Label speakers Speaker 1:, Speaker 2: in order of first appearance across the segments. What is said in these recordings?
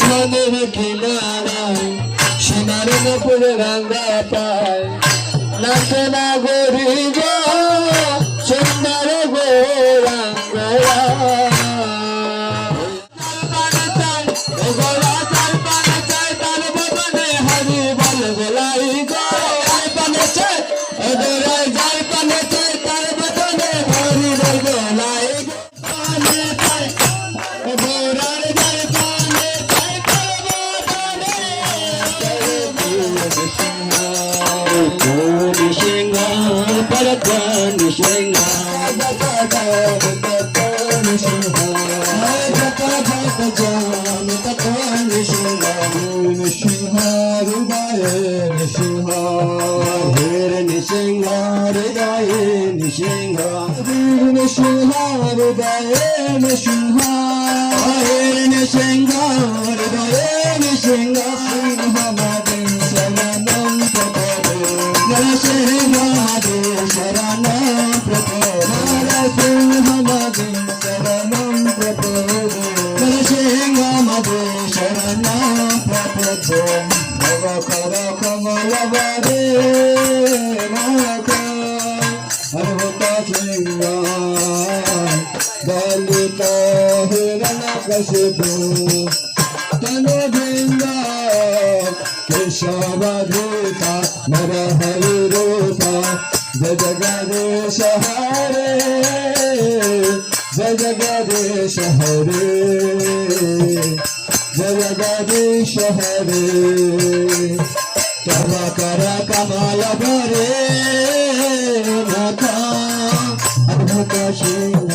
Speaker 1: ধনের কিনারায় সোনার নপুর রাঙ্গা পায় নাচে না গরি গো সুন্দর গৌরাঙ্গরা হরি বল গোলাই গো পানে চাই ওদরাই যাই পানে চাই তার বদনে হরি বল গোলাই পানে চাই ওদরাই যাই পানে চাই তার বদনে নিসিংহ পরতন নিসিংহ নিসিংহ হৃদয় নিসিংহ বীর নিসিংহ হৃদয় নিসিংহ বীর নিসিংহ হৃদয় নিসিংহ বীর নিসিংহ হৃদয় নিসিংহ সিংহ মাদে শরণম প্রপদে নরসিংহ মাদে শরণম প্রপদে নরসিংহ মাদে শরণম প্রপদে নরসিংহ মাদে শরণম প্রপদে ভব কর কমল বাদে নাক হরভত সিংহ দলিত হিরণ কশিপু তনু ভৃঙ্গ কেশবাধিতা নর হরি রূপ জয় জগদীশ হরে জয় জগদীশ হরে জয় জগদীশ হরে তব কর কমল ভরে নাথ অদ্ভুত সিংহ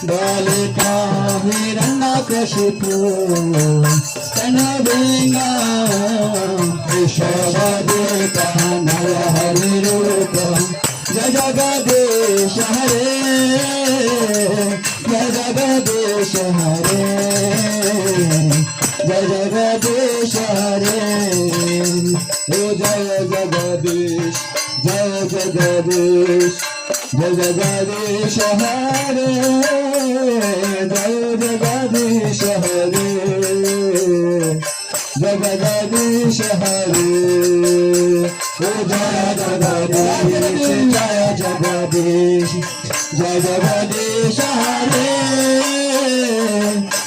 Speaker 1: দলিত হিরণ্য কশিপু তনু ভৃঙ্গ কেশবাধিতা নর হরি রূপ জয় জগদীশ হরে জয় জগদীশ হরে জয় জগদীশ হরে ও জয় জগদীশ জয় জগদীশ জয় জগদীশ হরে জয় জগদীশ হরে জয় জগদীশ হরে ও জয় জগদীশ জয় জগদীশ জয় জগদীশ হরে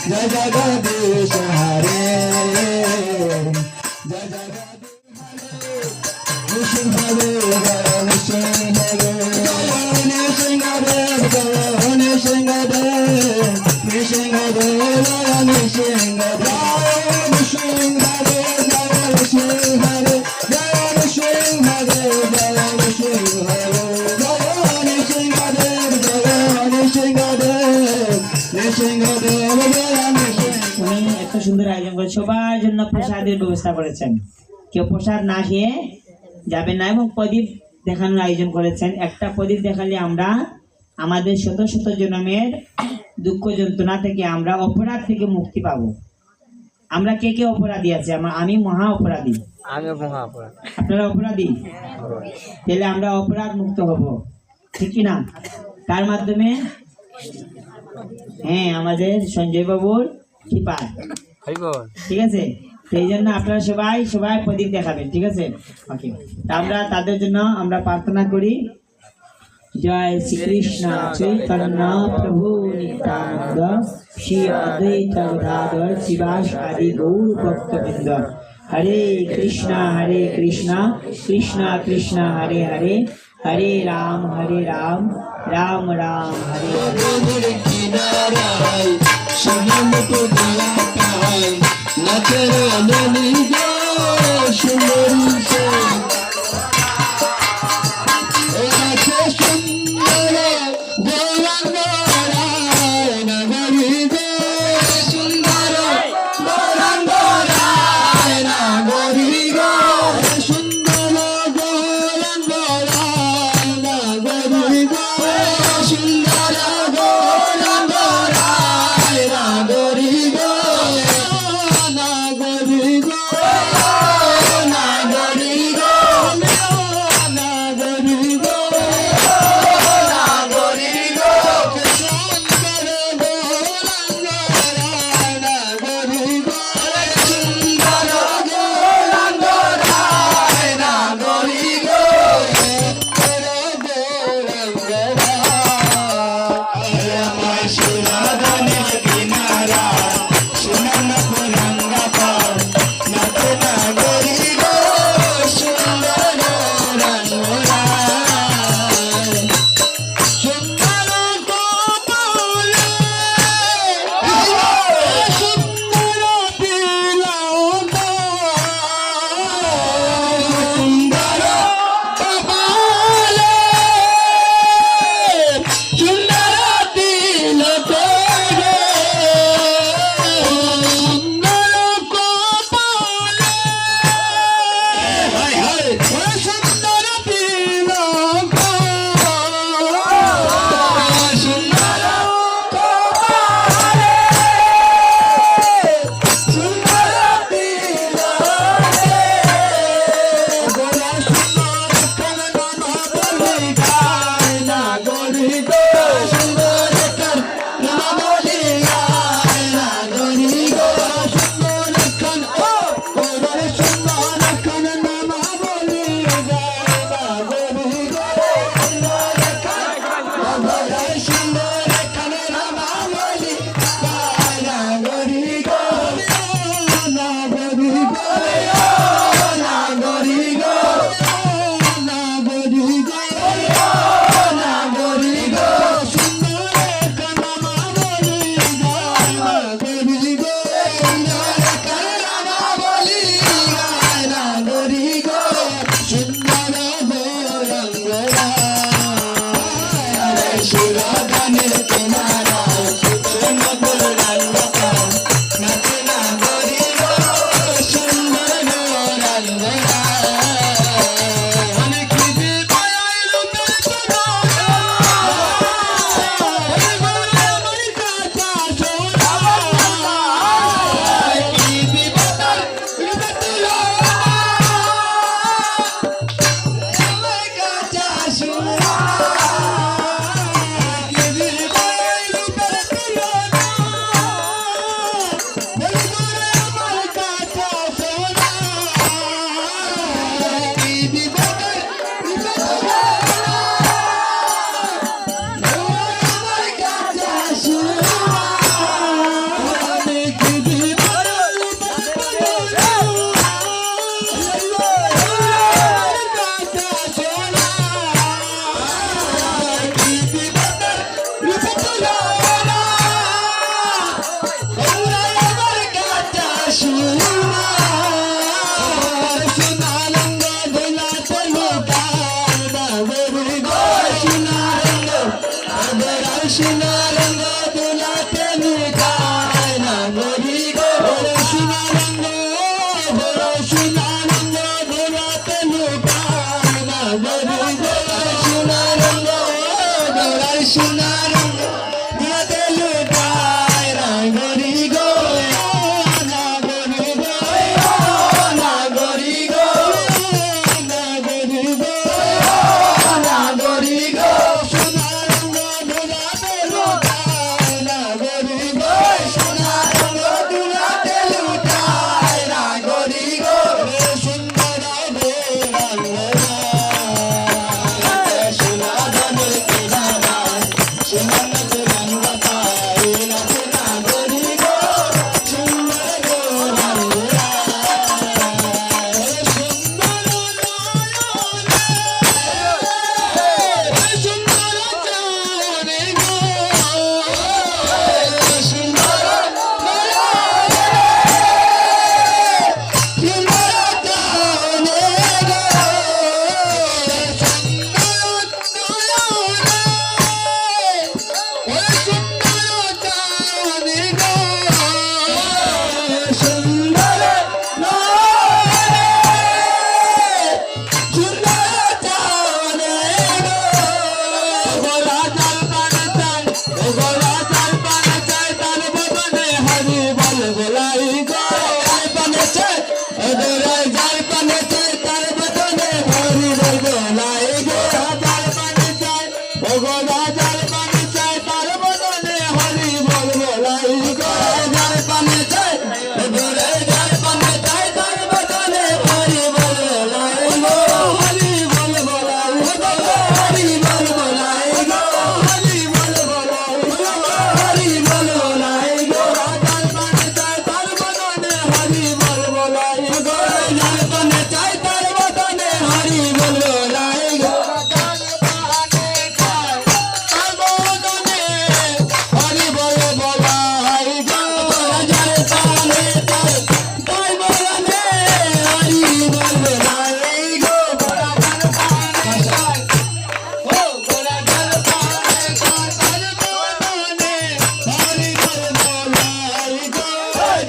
Speaker 1: জয় জগদীশ হরে জয় জগদীশ হরে নৃসিংহ নৃসিংহ নৃসিংহ নৃসিংহ নৃসিংহ
Speaker 2: উনি এত সুন্দর আয়োজন করে সবার জন্য প্রসাদের ব্যবস্থা করেছেন, কেউ প্রসাদ না খেয়ে যাবে না এবং প্রদীপ দেখানোর আয়োজন করেছেন। একটা প্রদীপ দেখালে আমরা আমাদের শত শত জন্মের দুঃখ যন্ত্রণা থেকে আমরা অপরাধ থেকে মুক্তি পাবো। আমরা কে কে অপরাধী আছে? আমি মহা অপরাধী, আপনারা অপরাধী, তাহলে আমরা অপরাধ মুক্ত হব, ঠিক কিনা? তার মাধ্যমে হ্যাঁ আমাদের সঞ্জয় বাবুর কৃপা, ঠিক আছে? সেই জন্য আপনারা সবাই সবাই প্রদীপ দেখাবেন, ঠিক আছে? ওকে, আমরা তাদের জন্য আমরা প্রার্থনা করি। জয় শ্রীকৃষ্ণ চৈতন্য প্রভু নিত্যানন্দ শ্রী অদ্বৈত গদাধর শিবাস আদি গৌর ভক্তবৃন্দ। হরে কৃষ্ণ কৃষ্ণ কৃষ্ণ হরে হরে, হরে রাম রাম রাম হরে
Speaker 1: Go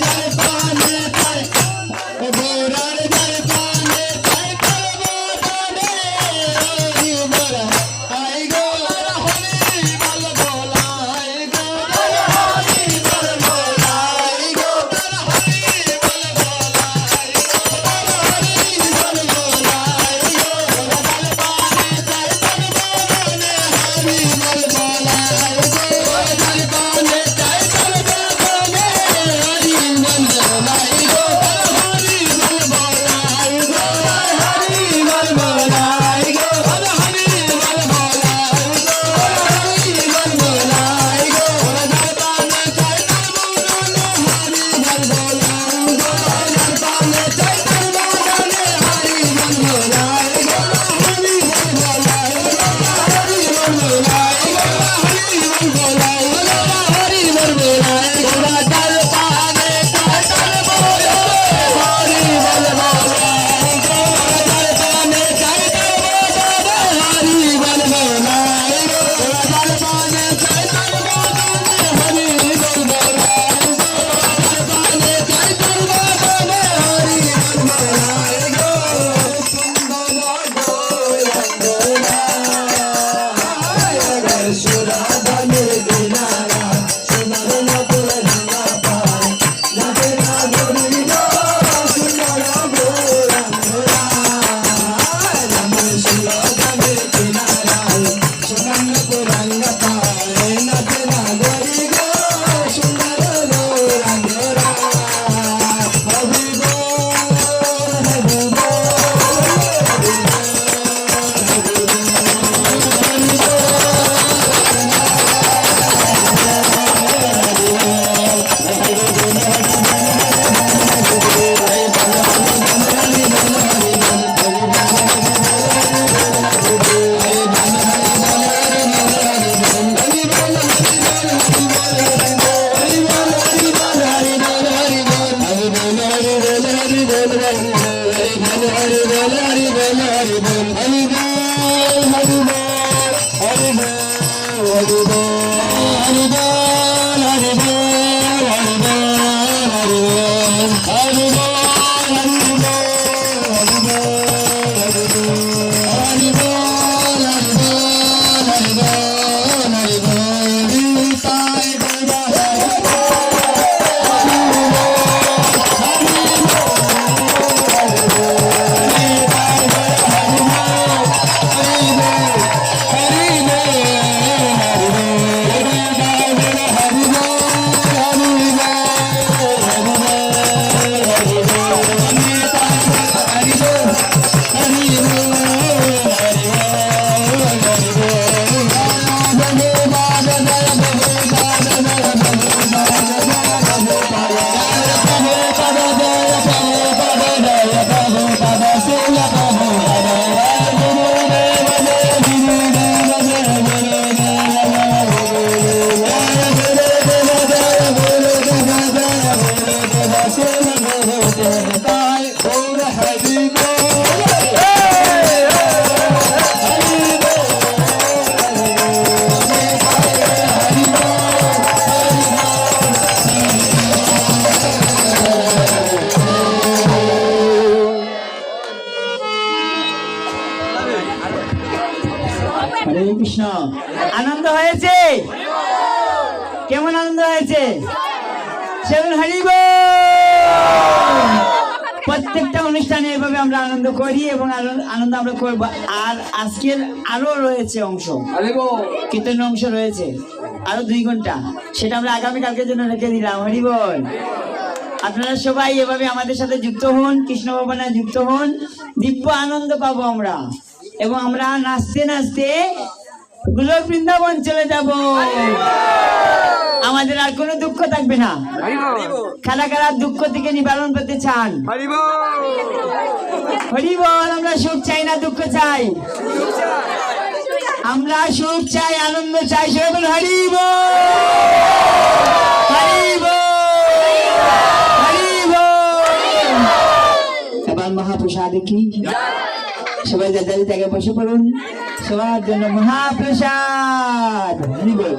Speaker 1: জল পানে তাই গৌরার জল পানে তাই করবো হরি বল আই গো হরি বল বলাই গো হরি বল বলাই গো হরি বল বলাই হরি বল বলাই গো জল পানে তাই করবো হরি বল বলাই গো জল পানে তাই করবো হরি বল বলাই গো হরি বল বলাই গো হরি বল বলাই গো হরি বল বলাই গো হরি বল বলাই গো জল পানে তাই করবো হরি বল বলাই গো জল পানে তাই করবো হরি বল বলাই গো হরি বল বলাই গো হরি বল বলাই গো হরি বল বলাই গো হরি বল বলাই গো জল পানে তাই করবো হরি বল বলাই গো জল পানে তাই করবো হরি বল বলাই গো জল পানে তাই করবো হরি বল বলাই গো জল পানে তাই করবো হরি বল বলাই গো সুন্দর সুরাধনের কিনারা সুন্দর নকুল রাঙা পায় যাবে না গরি গো সুন্দর গৌরাঙ্গরা সুরাধনের কিনারা সুন্দর নকুল রাঙা পায় যাবে না গরি গো সুন্দর গৌরাঙ্গরা হরি বল হরি
Speaker 2: কৃষ্ণ। আনন্দ হয়েছে? কেমন আনন্দ হয়েছে? সেদিন হরি বল। প্রত্যেকটা অনুষ্ঠানে এভাবে আমরা আনন্দ করি এবং আনন্দ আমরা করব। আর আজকের আরো রয়েছে অংশ, কীর্তন অংশ রয়েছে আরো 2 ঘন্টা, সেটা আমরা আগামীকালকের জন্য রেখে দিলাম। হরি বল। আপনারা সবাই এভাবে আমাদের সাথে যুক্ত হন, কৃষ্ণ ভবনে যুক্ত হন, দিব্য আনন্দ পাবো আমরা। এবং আমরা নাচতে নাচতে গোলক বৃন্দাবন চলে যাব। আমাদের আর কোনো দুঃখ থাকবে না। কারা কারা দুঃখ থেকে নিবারণ পেতে চান? হরি বল। আমরা সুখ চাই না দুঃখ চাই? আমরা সুখ চাই, আনন্দ চাই। সবাই বল হরি বল, হরি বল, হরি বল। এবার মহাপ্রসাদ কি সবাই যাদের জায়গায় বসে পড়ুন, সবার জন্য মহাপ্রসাদ। হরি বল।